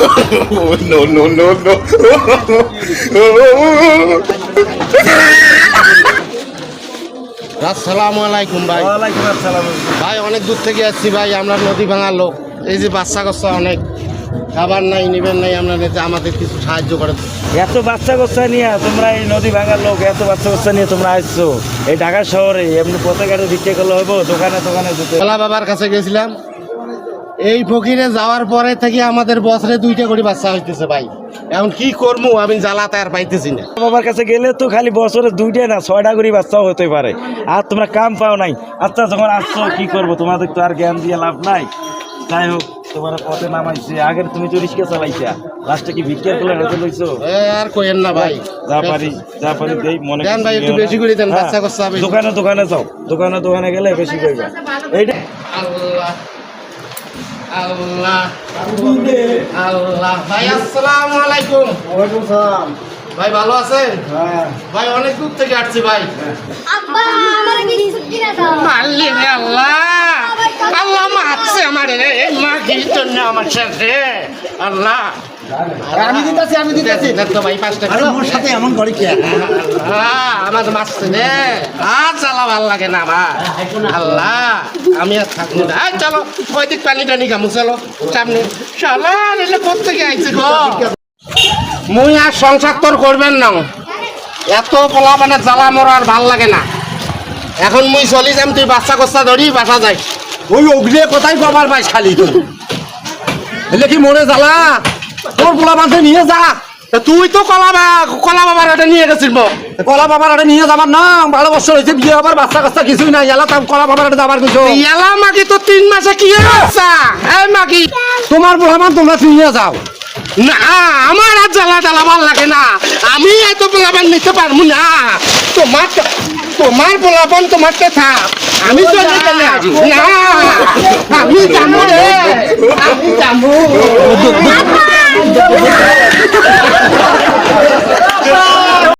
No, no, no, no. আসসালামু আলাইকুম ভাই। ওয়ালাইকুম আসসালাম। ভাই অনেক দূর থেকে আসছি ভাই, আমরা নদী ভাঙার লোক। এই যে বাচ্চা কাচ্চা অনেক, খাবার নাই, নিবেন নাই, আমরা আমাদের কিছু সাহায্য করে। এত বাচ্চা কাচ্চা নিয়ে তোমরা এই নদী ভাঙার লোক, এত বাচ্চা কাচ্চা নিয়ে তোমরা আসছো এই ঢাকা শহরে, এমনি পথে ঘাটে ভিক্ষা করলে হবো? দোকানে দোকানে যেতে। ভোলা বাবার কাছে গেছিলাম, এই ফকিরে যাওয়ার পরে থেকে আমাদের বছরে 2টা করে বাচ্চা হইতেছে ভাই। এখন কি করবো, আমি জ্বালাতে আর পাইতেছি না। বাবার কাছে গেলে তো খালি বছরে 2টা না 6টা করে বাচ্চাও হতে পারে, আর তোমরা কাম পাও নাই। আচ্ছা যখন আসছো কি করবো, তোমাদের তো আর জ্ঞান দিয়ে লাভ নাই। যাই হোক, তোমার পথে নামাইছে, আগের তুমি তো রিক্সা চালাইছা, লাস্টে কি ভিক্ষা করলে রেখে লইছো? আর কইেন না ভাই, যা পারি দেই মনে। দেন ভাই, একটু বেশি করে দেন, বাচ্চা কাচ্চা বেশি। দোকানে দোকানে যাও, দোকানে গেলে বেশি কইবা। এইটা আল্লাহ আল্লাহ আল্লাহ। ভাই আসসালামু আলাইকুম। ওয়ালাইকুম সালাম। ভাই ভালো আছেন? হ্যাঁ ভাই অনেক দূর থেকে আসছি ভাই। আব্বা আমারে কি ছুটি না দাও? মারলি রে আল্লাহ, আল্লাহ মারছে আমারে রে, এই মা কি জন্য আমার সাথে আল্লাহ। আমি দিতেছি দেন তো ভাই 5 টাকা। আমার সাথে এমন করে কি? আমার মারছে রে, আর জ্বালা ভাল লাগে না আমার। আল্লাহ আমি আর থাকবো না। এই চলো ওই দিক পানি টানি খামু, চলো সামনে। শালা রেলে কোথেকে আইছে গো? মুই আর সংসার তোর করবেন না, এত পোলা মানে জ্বালা মোর আর ভাল লাগে না। এখন মুই চলি যাম, তুই বাচ্চা কচ্চা ধরি বাসা যাই। ওই অগ্রে কোথায় কবার পাইস খালি তুই? এলে কি মনে জ্বালা? তোর পোলা মাঝে নিয়ে যা। তা তুই তো কলা বাবার এটা নিয়ে গেছিস। কলা বাবার আরে নিয়ে যাবার না, 12 বছর হয়েছে বিয়ে হবার, বাচ্চা কাচ্চা কিছুই নাই। এলা তাম কলা বাবার আরে যাবার কিছু। এলা মাগি তো 3 মাসে কি বাচ্চা? এই মাগি তোমার পোলা মান তোমরা নিয়ে যাও। না, আমার আর জ্বালা জ্বালা ভাল লাগে না, আমি এত পোলাপান নিতে পারবো না। তোমার পোলাপান তোমার থাক, আমি চলে গেলে না, আমি যাবো রে, আমি যাবো।